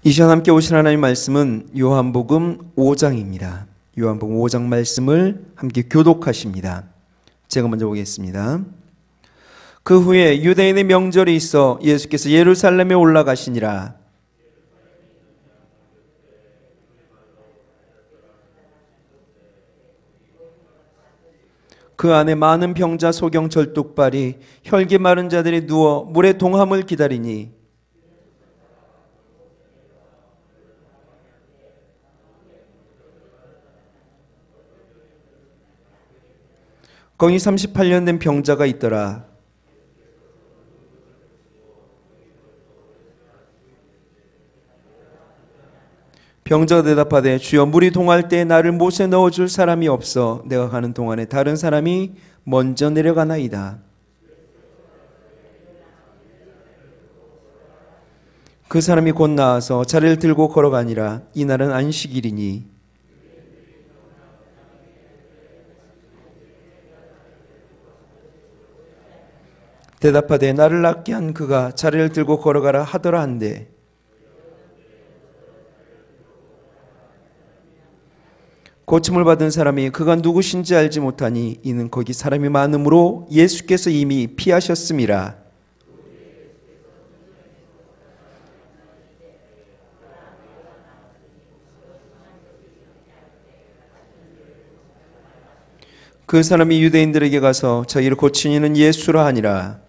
이 시간 함께 오신 하나님의 말씀은 요한복음 5장입니다. 요한복음 5장 말씀을 함께 교독하십니다. 제가 먼저 보겠습니다. 그 후에 유대인의 명절이 있어 예수께서 예루살렘에 올라가시니라. 그 안에 많은 병자, 소경, 절뚝발이, 혈기 마른 자들이 누워 물의 동함을 기다리니 거기 38년 된 병자가 있더라. 병자가 대답하되 주여, 물이 동할 때에 나를 못에 넣어줄 사람이 없어 내가 가는 동안에 다른 사람이 먼저 내려가나이다. 그 사람이 곧 나와서 자리를 들고 걸어가니라. 이날은 안식일이니 대답하되 나를 낫게 한 그가 자리를 들고 걸어가라 하더라 한데 고침을 받은 사람이 그가 누구신지 알지 못하니 이는 거기 사람이 많으므로 예수께서 이미 피하셨음이라. 그 사람이 유대인들에게 가서 저희를 고친 이는 예수라 하니라.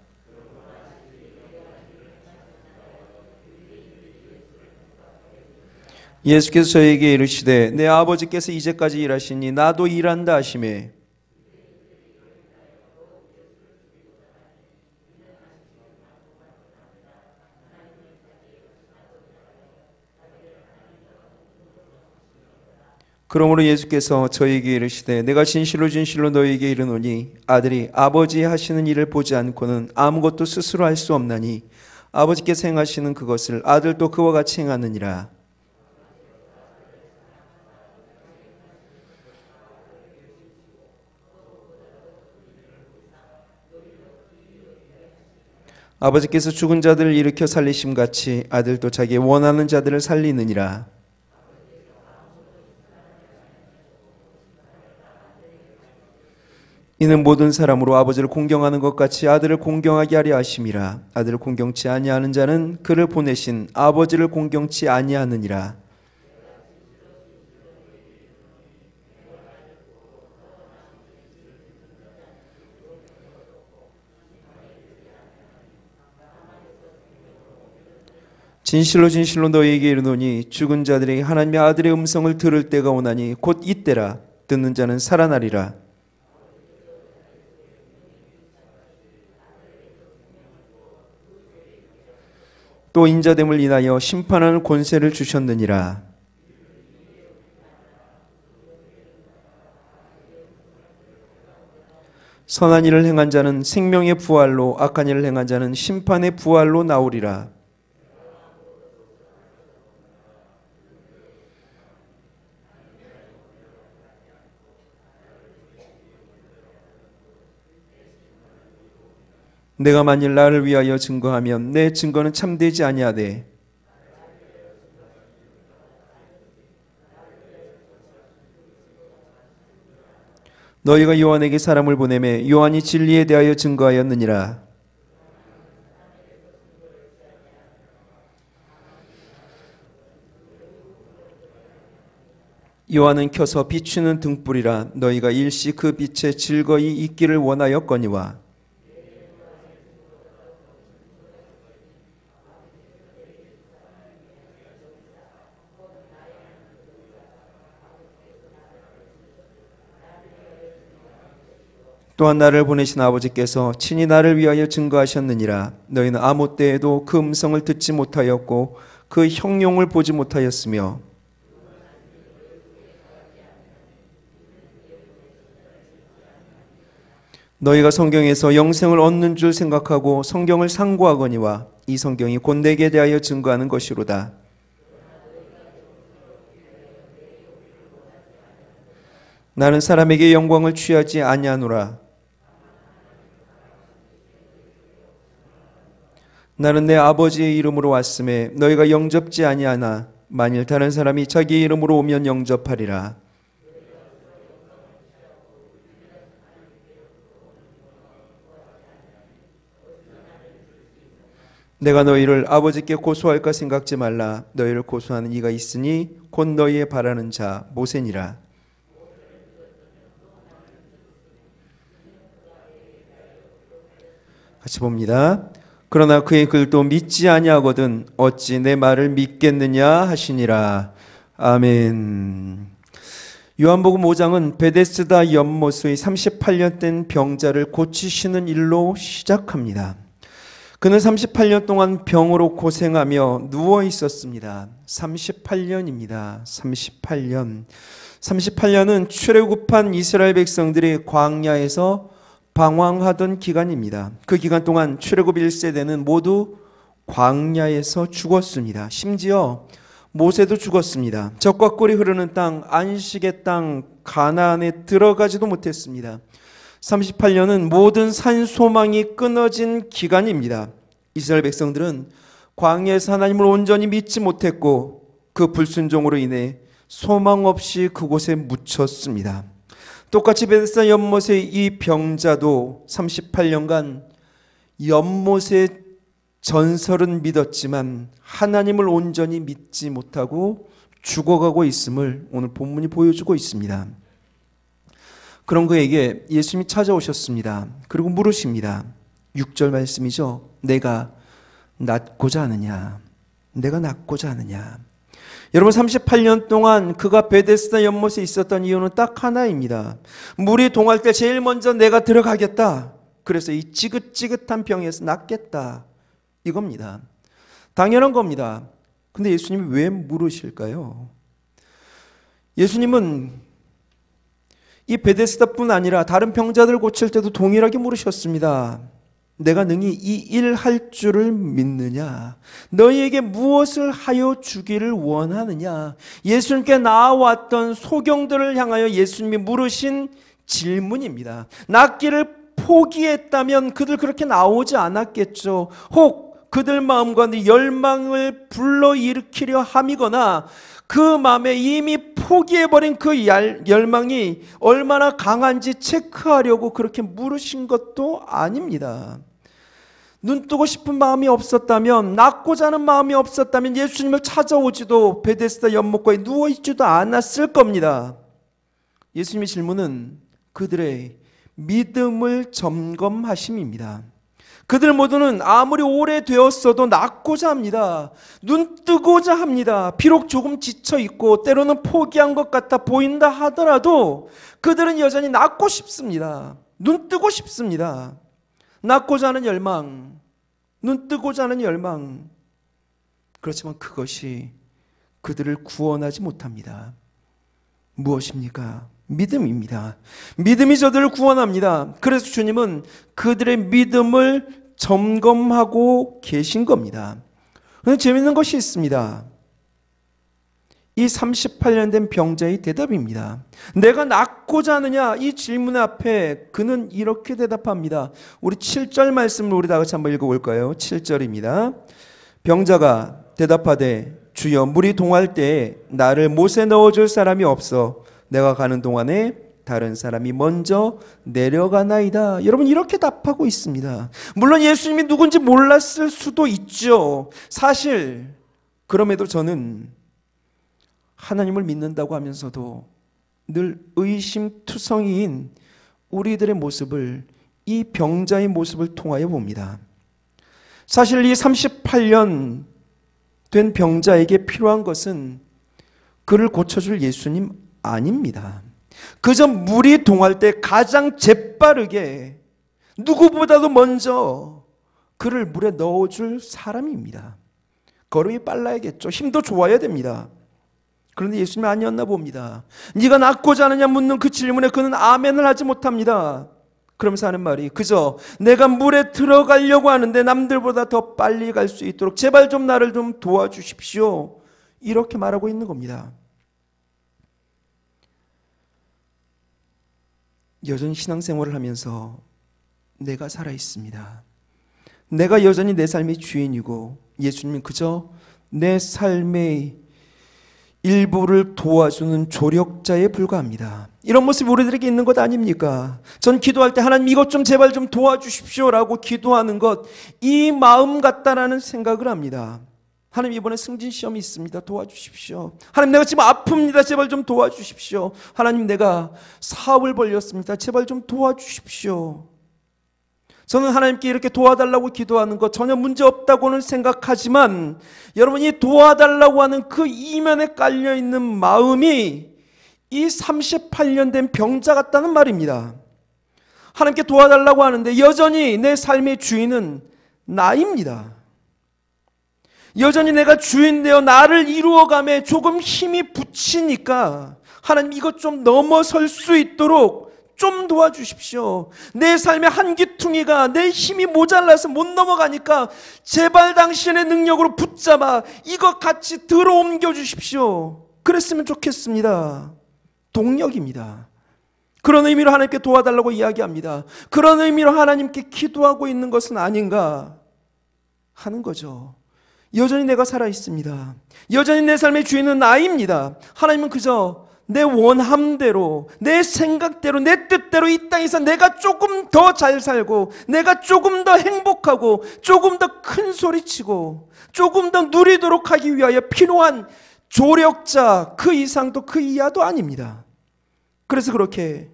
예수께서 저에게 이르시되 내 아버지께서 이제까지 일하시니 나도 일한다 하시매 그러므로 예수께서 저에게 이르시되 내가 진실로 진실로 너희에게 이르노니 아들이 아버지 하시는 일을 보지 않고는 아무것도 스스로 할 수 없나니 아버지께서 행하시는 그것을 아들도 그와 같이 행하느니라. 아버지께서 죽은 자들을 일으켜 살리심같이 아들도 자기 원하는 자들을 살리느니라. 이는 모든 사람으로 아버지를 공경하는 것 같이 아들을 공경하게 하려 하심이라. 아들을 공경치 아니하는 자는 그를 보내신 아버지를 공경치 아니하느니라. 진실로 진실로 너희에게 이르노니 죽은 자들이 하나님의 아들의 음성을 들을 때가 오나니 곧 이때라. 듣는 자는 살아나리라. 또 인자됨을 인하여 심판하는 권세를 주셨느니라. 선한 일을 행한 자는 생명의 부활로, 악한 일을 행한 자는 심판의 부활로 나오리라. 내가 만일 나를 위하여 증거하면 내 증거는 참되지 아니하되 너희가 요한에게 사람을 보내매 요한이 진리에 대하여 증거하였느니라. 요한은 켜서 비추는 등불이라. 너희가 일시 그 빛에 즐거이 있기를 원하였거니와 또한 나를 보내신 아버지께서 친히 나를 위하여 증거하셨느니라. 너희는 아무 때에도 그 음성을 듣지 못하였고 그 형용을 보지 못하였으며 너희가 성경에서 영생을 얻는 줄 생각하고 성경을 상고하거니와 이 성경이 곧 내게 대하여 증거하는 것이로다. 나는 사람에게 영광을 취하지 아니하노라. 나는 내 아버지의 이름으로 왔음에 너희가 영접지 아니하나 만일 다른 사람이 자기 이름으로 오면 영접하리라. 내가 너희를 아버지께 고소할까 생각지 말라. 너희를 고소하는 이가 있으니 곧 너희의 바라는 자 모세니라. 같이 봅니다. 그러나 그의 글도 믿지 아니하거든 어찌 내 말을 믿겠느냐 하시니라. 아멘. 요한복음 5장은 베데스다 연못의 38년 된 병자를 고치시는 일로 시작합니다. 그는 38년 동안 병으로 고생하며 누워 있었습니다. 38년입니다. 38년. 38년은 출애굽한 이스라엘 백성들이 광야에서 방황하던 기간입니다. 그 기간 동안 출애굽 1세대는 모두 광야에서 죽었습니다. 심지어 모세도 죽었습니다. 적과 꿀이 흐르는 땅, 안식의 땅 가나안에 들어가지도 못했습니다. 38년은 모든 산소망이 끊어진 기간입니다. 이스라엘 백성들은 광야에서 하나님을 온전히 믿지 못했고 그 불순종으로 인해 소망 없이 그곳에 묻혔습니다. 똑같이 베데스다 연못의 이 병자도 38년간 연못의 전설은 믿었지만 하나님을 온전히 믿지 못하고 죽어가고 있음을 오늘 본문이 보여주고 있습니다. 그런 그에게 예수님이 찾아오셨습니다. 그리고 물으십니다. 6절 말씀이죠. 내가 낫고자 하느냐? 내가 낫고자 하느냐? 여러분 38년 동안 그가 베데스다 연못에 있었던 이유는 딱 하나입니다. 물이 동할 때 제일 먼저 내가 들어가겠다. 그래서 이 지긋지긋한 병에서 낫겠다. 이겁니다. 당연한 겁니다. 근데 예수님이 왜 물으실까요? 예수님은 이 베데스다뿐 아니라 다른 병자들 고칠 때도 동일하게 물으셨습니다. 내가 능히 이 일 할 줄을 믿느냐? 너희에게 무엇을 하여 주기를 원하느냐? 예수님께 나와왔던 소경들을 향하여 예수님이 물으신 질문입니다. 낫기를 포기했다면 그들 그렇게 나오지 않았겠죠. 혹 그들 마음 가운데 열망을 불러일으키려 함이거나 그 마음에 이미 포기해버린 그 열망이 얼마나 강한지 체크하려고 그렇게 물으신 것도 아닙니다. 눈뜨고 싶은 마음이 없었다면, 낫고자 하는 마음이 없었다면 예수님을 찾아오지도 베데스다 연못가에 누워있지도 않았을 겁니다. 예수님의 질문은 그들의 믿음을 점검하심입니다. 그들 모두는 아무리 오래되었어도 낫고자 합니다. 눈뜨고자 합니다. 비록 조금 지쳐있고 때로는 포기한 것 같아 보인다 하더라도 그들은 여전히 낫고 싶습니다. 눈뜨고 싶습니다. 낫고자 하는 열망, 눈뜨고자 하는 열망. 그렇지만 그것이 그들을 구원하지 못합니다. 무엇입니까? 믿음입니다. 믿음이 저들을 구원합니다. 그래서 주님은 그들의 믿음을 점검하고 계신 겁니다. 그런데 재밌는 것이 있습니다. 이 38년 된 병자의 대답입니다. 내가 낫고자 하느냐? 이 질문 앞에 그는 이렇게 대답합니다. 우리 7절 말씀을 우리 다 같이 한번 읽어볼까요? 7절입니다. 병자가 대답하되 주여 물이 동할 때에 나를 못에 넣어줄 사람이 없어 내가 가는 동안에 다른 사람이 먼저 내려가나이다. 여러분 이렇게 답하고 있습니다. 물론 예수님이 누군지 몰랐을 수도 있죠. 사실 그럼에도 저는 하나님을 믿는다고 하면서도 늘 의심투성이인 우리들의 모습을 이 병자의 모습을 통하여 봅니다. 사실 이 38년 된 병자에게 필요한 것은 그를 고쳐줄 예수님 아닙니다. 그저 물이 동할 때 가장 재빠르게 누구보다도 먼저 그를 물에 넣어줄 사람입니다. 걸음이 빨라야겠죠. 힘도 좋아야 됩니다. 그런데 예수님이 아니었나 봅니다. 네가 낫고자 하느냐 묻는 그 질문에 그는 아멘을 하지 못합니다. 그러면서 하는 말이 그저 내가 물에 들어가려고 하는데 남들보다 더 빨리 갈 수 있도록 제발 좀 나를 좀 도와주십시오. 이렇게 말하고 있는 겁니다. 여전히 신앙생활을 하면서 내가 살아있습니다. 내가 여전히 내 삶의 주인이고 예수님은 그저 내 삶의 일부를 도와주는 조력자에 불과합니다. 이런 모습이 우리들에게 있는 것 아닙니까? 전 기도할 때 하나님 이것 좀 제발 좀 도와주십시오 라고 기도하는 것, 이 마음 같다라는 생각을 합니다. 하나님 이번에 승진시험이 있습니다. 도와주십시오. 하나님 내가 지금 아픕니다. 제발 좀 도와주십시오. 하나님 내가 사업을 벌렸습니다. 제발 좀 도와주십시오. 저는 하나님께 이렇게 도와달라고 기도하는 것 전혀 문제 없다고는 생각하지만 여러분이 도와달라고 하는 그 이면에 깔려있는 마음이 이 38년 된 병자 같다는 말입니다. 하나님께 도와달라고 하는데 여전히 내 삶의 주인은 나입니다. 여전히 내가 주인 되어 나를 이루어가며 조금 힘이 붙이니까 하나님 이것 좀 넘어설 수 있도록 좀 도와주십시오. 내 삶의 한 귀퉁이가 내 힘이 모자라서 못 넘어가니까 제발 당신의 능력으로 붙잡아 이것 같이 들어옮겨 주십시오. 그랬으면 좋겠습니다. 동력입니다. 그런 의미로 하나님께 도와달라고 이야기합니다. 그런 의미로 하나님께 기도하고 있는 것은 아닌가 하는 거죠. 여전히 내가 살아있습니다. 여전히 내 삶의 주인은 나입니다. 하나님은 그저 내 원함대로, 내 생각대로, 내 뜻대로 이 땅에서 내가 조금 더 잘 살고, 내가 조금 더 행복하고, 조금 더 큰 소리치고, 조금 더 누리도록 하기 위하여 필요한 조력자, 그 이상도 그 이하도 아닙니다. 그래서 그렇게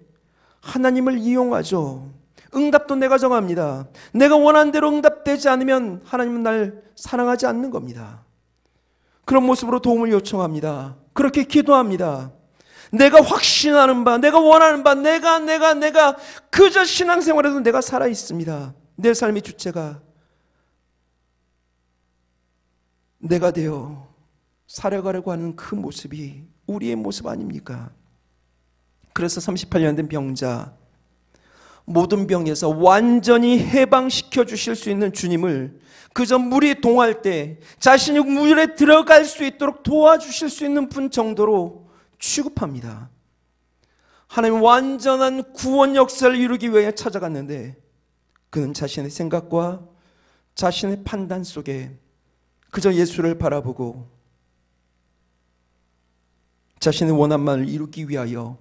하나님을 이용하죠. 응답도 내가 정합니다. 내가 원하는 대로 응답되지 않으면 하나님은 날 사랑하지 않는 겁니다. 그런 모습으로 도움을 요청합니다. 그렇게 기도합니다. 내가 확신하는 바, 내가 원하는 바, 내가 그저 신앙생활에서 내가 살아있습니다. 내 삶의 주체가 내가 되어 살아가려고 하는 그 모습이 우리의 모습 아닙니까? 그래서 38년 된 병자, 모든 병에서 완전히 해방시켜 주실 수 있는 주님을 그저 물이 동할 때 자신이 물에 들어갈 수 있도록 도와주실 수 있는 분 정도로 취급합니다. 하나님 완전한 구원 역사를 이루기 위해 찾아갔는데 그는 자신의 생각과 자신의 판단 속에 그저 예수를 바라보고 자신의 원함만을 이루기 위하여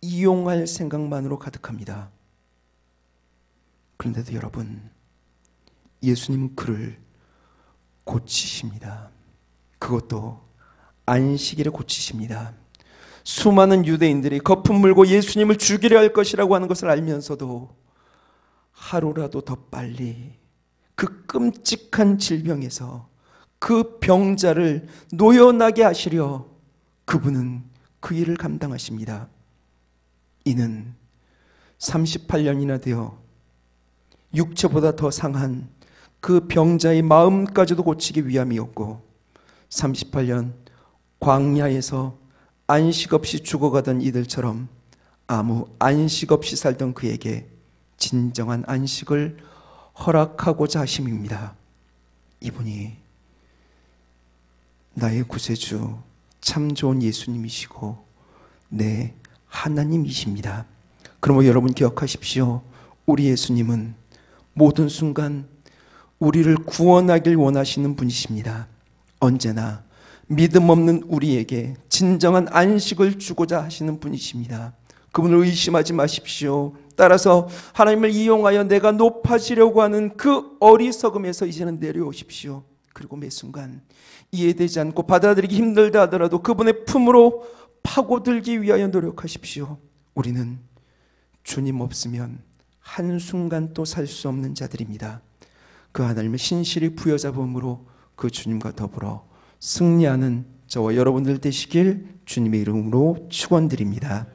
이용할 생각만으로 가득합니다. 그런데도 여러분, 예수님은 그를 고치십니다. 그것도 안식일에 고치십니다. 수많은 유대인들이 거품 물고 예수님을 죽이려 할 것이라고 하는 것을 알면서도 하루라도 더 빨리 그 끔찍한 질병에서 그 병자를 노여나게 하시려 그분은 그 일을 감당하십니다. 이는 38년이나 되어 육체보다 더 상한 그 병자의 마음까지도 고치기 위함이었고 38년 광야에서 안식 없이 죽어가던 이들처럼 아무 안식 없이 살던 그에게 진정한 안식을 허락하고자 하심입니다. 이분이 나의 구세주, 참 좋은 예수님이시고 내 하나님이십니다. 그러므로 여러분 기억하십시오. 우리 예수님은 모든 순간 우리를 구원하길 원하시는 분이십니다. 언제나 믿음 없는 우리에게 진정한 안식을 주고자 하시는 분이십니다. 그분을 의심하지 마십시오. 따라서 하나님을 이용하여 내가 높아지려고 하는 그 어리석음에서 이제는 내려오십시오. 그리고 매 순간 이해되지 않고 받아들이기 힘들다 하더라도 그분의 품으로 파고들기 위하여 노력하십시오. 우리는 주님 없으면 한순간도 살 수 없는 자들입니다. 그 하나님의 신실히 부여잡음으로 그 주님과 더불어 승리하는 저와 여러분들 되시길 주님의 이름으로 축원드립니다.